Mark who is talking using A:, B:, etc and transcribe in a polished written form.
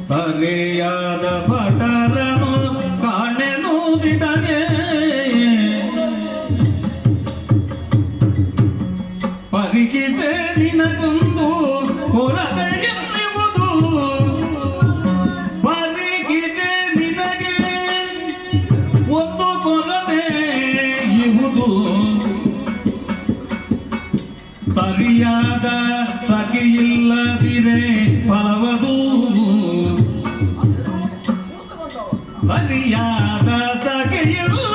A: ಸರಿಯಾದ ಪಟರನು ಕಾಣೆನು ದಿಟಗೆ ಪರಿಚಿತೆ ನಿನಗೊಂದು ಕೊರತೆ ಎನ್ನುವುದು ಪರಿಚಿತೆ ನಿನಗೆ ಒಂದು ಕೊರತೆ ಇಹುದು ಸರಿಯಾದ ಸಖಿಯಿಲ್ಲದಿರೆ ಫಲವದು ಸರಿಯಾದ ಸಖಿಯಿಲ್ಲ